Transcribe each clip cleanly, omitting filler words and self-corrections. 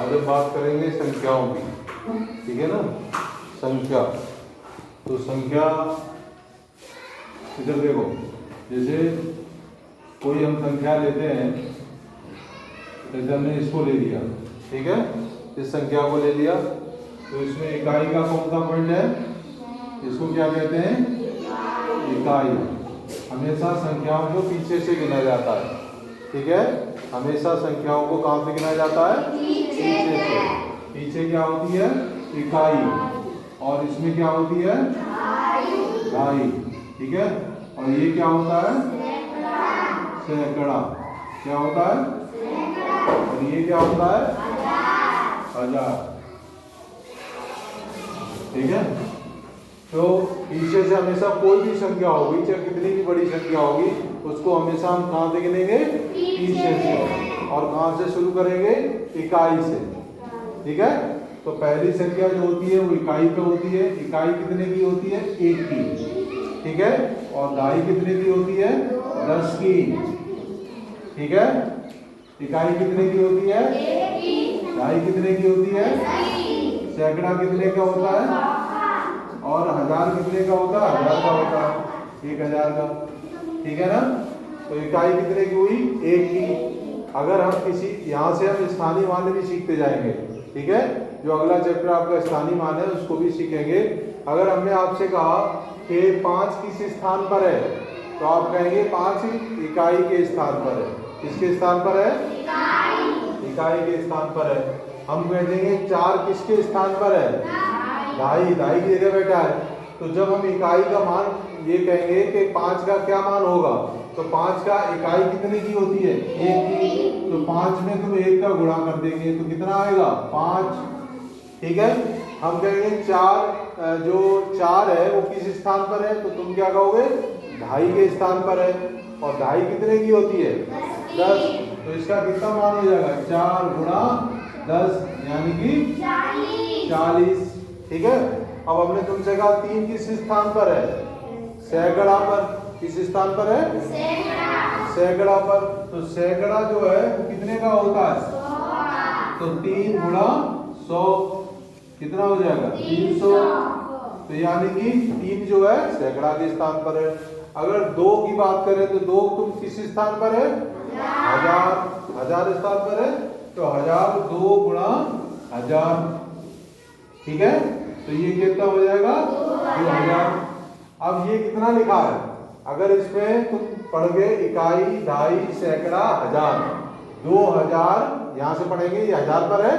आज हम बात करेंगे संख्याओं की, ठीक है ना। संख्या, तो संख्या इधर देखो, जैसे कोई हम संख्या लेते हैं, जैसे हमने इसको ले लिया, ठीक है, इस संख्या को ले लिया, तो इसमें इकाई का कौन सा पॉइंट है, इसको क्या कहते हैं, इकाई। हमेशा संख्याओं को पीछे से गिना जाता है, ठीक है, हमेशा संख्याओं को कहाँ से गिना जाता है, पीछे से। पीछे क्या होती है, इकाई, और इसमें क्या होती है, ढाई, ठीक है, और ये क्या होता है, सैकड़ा। क्या होता है, और ये क्या होता है, हजार, ठीक है। तो पीछे से हमेशा कोई भी संख्या होगी, चाहे कितनी भी बड़ी संख्या होगी, उसको हमेशा हम कहाँ से गिनेंगे, पीछे से, और कहाँ से शुरू करेंगे, इकाई से, ठीक है। तो पहली संख्या जो होती है वो इकाई पे होती है। इकाई कितने की होती है, 1 की, ठीक है, और ढाई कितने की होती है, 10 की, ठीक है। इकाई कितने की होती है, ढाई कितने की होती है, सैकड़ा कितने का होता है, और हजार कितने का होता है, 1000 का होता है, 1000 का, ठीक है ना। तो इकाई कितने की हुई, 1 की। अगर हम किसी, यहाँ से हम स्थानीय मान भी सीखते जाएंगे, ठीक है, जो अगला चैप्टर आपका स्थानीय मान है उसको भी सीखेंगे। अगर हमने आपसे कहा कि 5 किस स्थान पर है, तो आप कहेंगे 5 इकाई के स्थान पर है। किसके स्थान पर है, इकाई के स्थान पर है। हम कह देंगे 4 किसके स्थान पर है, ढाई, ढाई की जगह बैठा है। तो जब हम इकाई का मान ये कहेंगे कि 5 का क्या मान होगा, तो 5 का इकाई कितने की होती है, 1 की, तो 5 में तुम 1 का गुणा कर देंगे तो कितना आएगा, 5, ठीक है। हम कहेंगे 4, जो 4 है वो किस स्थान पर है, तो तुम क्या कहोगे, ढाई के स्थान पर है, और ढाई कितने की होती है, 10, तो इसका कितना मान हो जाएगा, 4 गुणा 10 यानी कि 40, ठीक है। अब हमने तुमसे कहा 3 किस स्थान पर है, सैकड़ा पर। किस स्थान पर है, सैकड़ा पर। तो सैकड़ा जो है वो कितने का होता है, तो 3 गुणा 100 कितना हो जाएगा, 300। तो यानी कि 3 जो है सैकड़ा के स्थान पर है। अगर 2 की बात करें तो 2 तुम किस स्थान पर है, हजार स्थान पर है, तो 1000 2 गुणा 1000, ठीक है। तो ये कितना हो जाएगा, 2000। अब ये कितना लिखा है, अगर इसमें तुम पढ़ गए इकाई, ढाई, सैकड़ा, हजार, 2000 यहां से पढ़ेंगे, ये 1000 पर है,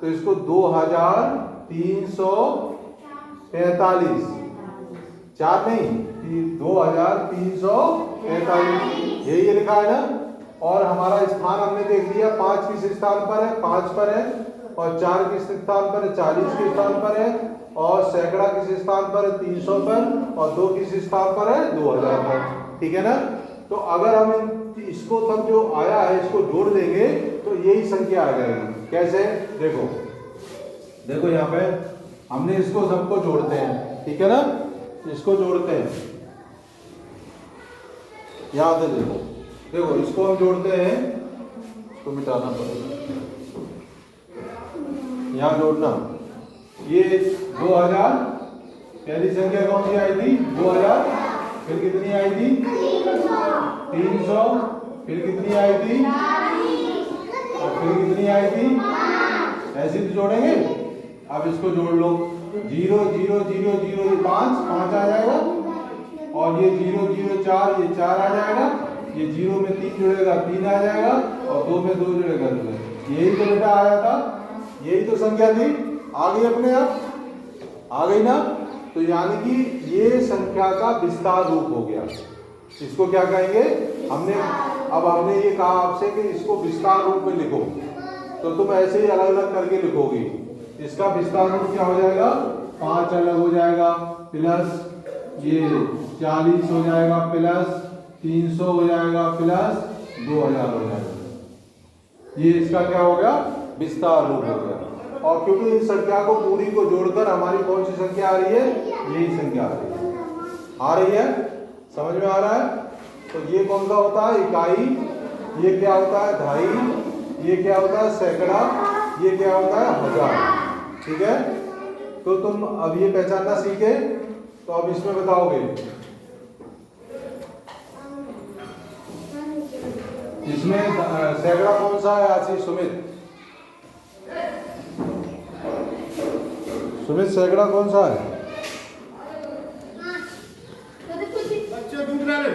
तो इसको 2345, 4 नहीं, 2345, यही लिखा है ना। और हमारा स्थान हमने देख लिया, 5 किस स्थान पर है, 5 पर है, और 4 किस स्थान पर है, 40 के स्थान पर है, और सैकड़ा किस स्थान पर है, 300 पर, और 2 किस स्थान पर है, 2000 पर, ठीक है ना। तो अगर हम इसको सब जो आया है इसको जोड़ देंगे तो यही संख्या आ जाएगी। कैसे, देखो देखो यहाँ पे हमने इसको सबको जोड़ते हैं, ठीक है ना, इसको जोड़ते हैं, यहाँ से देखो, देखो इसको हम जोड़ते हैं, इसको मिटाना पड़ेगा, यहाँ जोड़ना, ये 2000, पहली संख्या कौन सी आई थी, 2000, फिर कितनी आई थी, 300, फिर कितनी आई थी, और फिर कितनी आई थी, ऐसे तो जोड़ेंगे। अब इसको जोड़ लो, 0 0 0 0 ये 5 आ जाएगा, और ये 0 0 4 ये 4 आ जाएगा, ये 0 में 3 जुड़ेगा 3 आ जाएगा, और 2 में 2 जुड़ेगा 2। यही तो बेटा आया था, यही तो संख्या थी, आ गई अपने आप, आ गई ना। तो यानी कि ये संख्या का विस्तार रूप हो गया। इसको क्या कहेंगे, हमने ये कहा आपसे कि इसको विस्तार रूप में लिखो, तो तुम ऐसे ही अलग अलग करके लिखोगे। इसका विस्तार रूप क्या हो जाएगा, 5 अलग हो जाएगा, प्लस ये 40 हो जाएगा, प्लस 300 हो जाएगा, प्लस 2000 हो जाएगा। ये इसका क्या हो गया, विस्तार रूप हो गया। और क्योंकि इस संख्या को पूरी को जोड़कर हमारी कौन सी संख्या आ रही है, यही संख्या आ रही है, समझ में आ रहा है। तो ये कौन सा होता है, इकाई, ये क्या होता है, ढाई, ये क्या होता है, सैकड़ा, ये क्या होता है 1000। ठीक है, तो तुम अब ये पहचानना सीखे, तो अब इसमें बताओगे इसमें सैकड़ा कौन सा है आशीष? सुमित सैकड़ा कौन सा है?